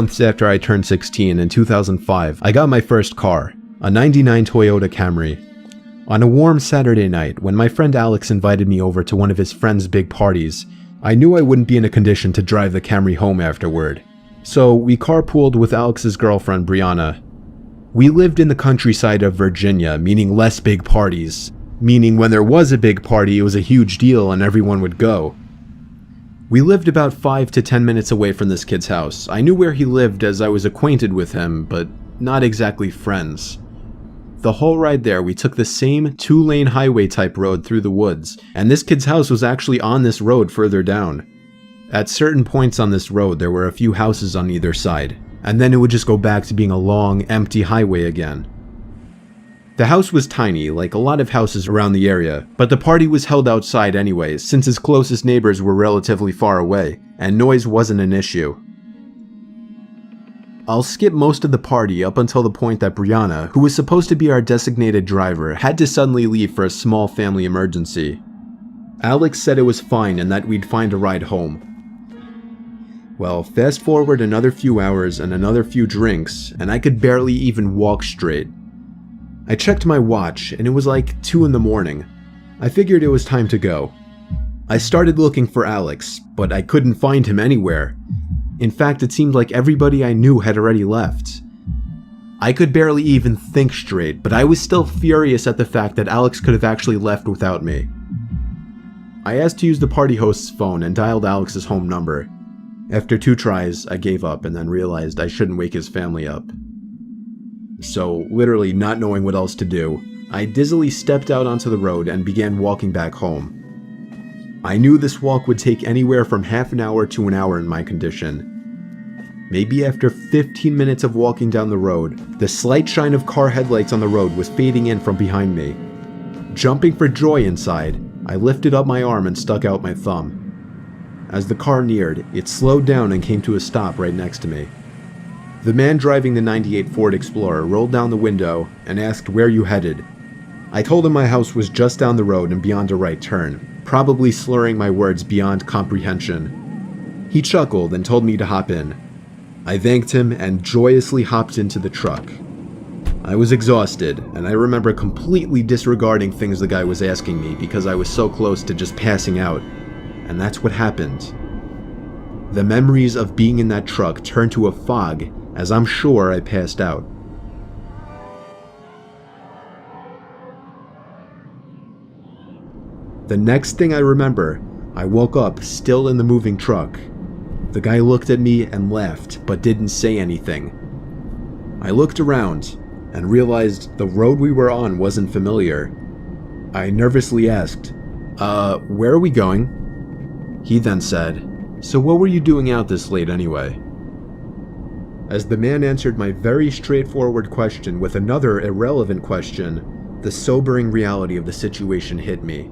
Months after I turned 16 in 2005, I got my first car, a 99 Toyota Camry. On a warm Saturday night, when my friend Alex invited me over to one of his friend's big parties, I knew I wouldn't be in a condition to drive the Camry home afterward. So we carpooled with Alex's girlfriend Brianna. We lived in the countryside of Virginia, meaning less big parties. Meaning when there was a big party, it was a huge deal and everyone would go. We lived about 5 to 10 minutes away from this kid's house. I knew where he lived as I was acquainted with him, but not exactly friends. The whole ride there, we took the same 2-lane highway type road through the woods, and this kid's house was actually on this road further down. At certain points on this road, there were a few houses on either side, and then it would just go back to being a long, empty highway again. The house was tiny, like a lot of houses around the area, but the party was held outside anyways, since his closest neighbors were relatively far away, and noise wasn't an issue. I'll skip most of the party up until the point that Brianna, who was supposed to be our designated driver, had to suddenly leave for a small family emergency. Alex said it was fine and that we'd find a ride home. Well, fast forward another few hours and another few drinks, and I could barely even walk straight. I checked my watch, and it was like 2 in the morning. I figured it was time to go. I started looking for Alex, but I couldn't find him anywhere. In fact, it seemed like everybody I knew had already left. I could barely even think straight, but I was still furious at the fact that Alex could have actually left without me. I asked to use the party host's phone and dialed Alex's home number. After 2 tries, I gave up and then realized I shouldn't wake his family up. So, literally not knowing what else to do, I dizzily stepped out onto the road and began walking back home. I knew this walk would take anywhere from half an hour to an hour in my condition. Maybe after 15 minutes of walking down the road, the slight shine of car headlights on the road was fading in from behind me. Jumping for joy inside, I lifted up my arm and stuck out my thumb. As the car neared, it slowed down and came to a stop right next to me. The man driving the '98 Ford Explorer rolled down the window and asked where you headed. I told him my house was just down the road and beyond a right turn, probably slurring my words beyond comprehension. He chuckled and told me to hop in. I thanked him and joyously hopped into the truck. I was exhausted, and I remember completely disregarding things the guy was asking me because I was so close to just passing out. And that's what happened. The memories of being in that truck turned to a fog as I'm sure I passed out. The next thing I remember, I woke up still in the moving truck. The guy looked at me and laughed, but didn't say anything. I looked around and realized the road we were on wasn't familiar. I nervously asked, where are we going? He then said, so what were you doing out this late anyway? As the man answered my very straightforward question with another irrelevant question, the sobering reality of the situation hit me.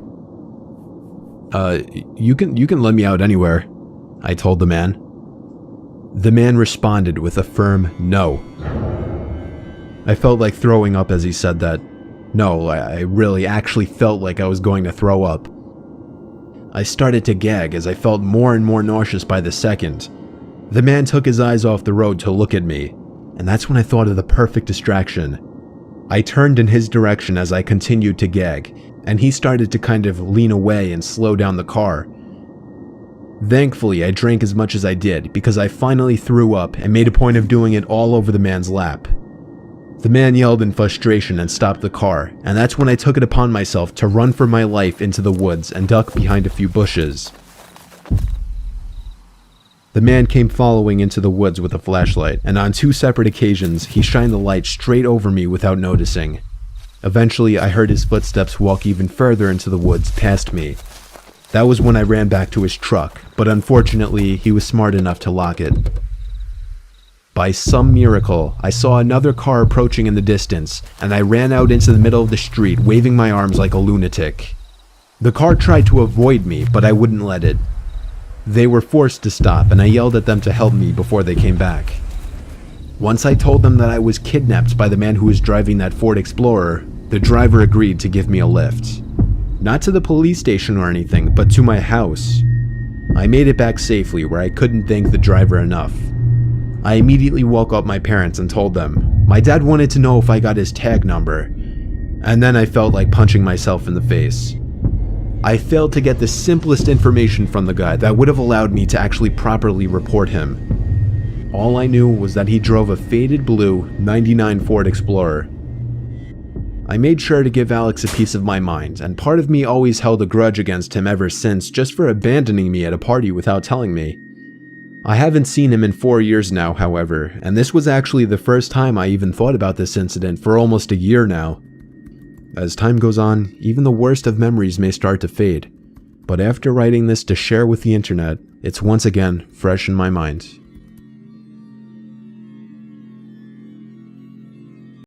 You can let me out anywhere, I told the man. The man responded with a firm no. I felt like throwing up as he said that. No, I really actually felt like I was going to throw up. I started to gag as I felt more and more nauseous by the second. The man took his eyes off the road to look at me, and that's when I thought of the perfect distraction. I turned in his direction as I continued to gag, and he started to kind of lean away and slow down the car. Thankfully, I drank as much as I did because I finally threw up and made a point of doing it all over the man's lap. The man yelled in frustration and stopped the car, and that's when I took it upon myself to run for my life into the woods and duck behind a few bushes. The man came following into the woods with a flashlight, and on 2 separate occasions, he shined the light straight over me without noticing. Eventually, I heard his footsteps walk even further into the woods past me. That was when I ran back to his truck, but unfortunately, he was smart enough to lock it. By some miracle, I saw another car approaching in the distance, and I ran out into the middle of the street, waving my arms like a lunatic. The car tried to avoid me, but I wouldn't let it. They were forced to stop, and I yelled at them to help me before they came back. Once I told them that I was kidnapped by the man who was driving that Ford Explorer, the driver agreed to give me a lift. Not to the police station or anything, but to my house. I made it back safely where I couldn't thank the driver enough. I immediately woke up my parents and told them. My dad wanted to know if I got his tag number, and then I felt like punching myself in the face. I failed to get the simplest information from the guy that would have allowed me to actually properly report him. All I knew was that he drove a faded blue '99 Ford Explorer. I made sure to give Alex a piece of my mind, and part of me always held a grudge against him ever since just for abandoning me at a party without telling me. I haven't seen him in 4 years now, however, and this was actually the first time I even thought about this incident for almost a year now. As time goes on, even the worst of memories may start to fade, but after writing this to share with the internet, it's once again fresh in my mind.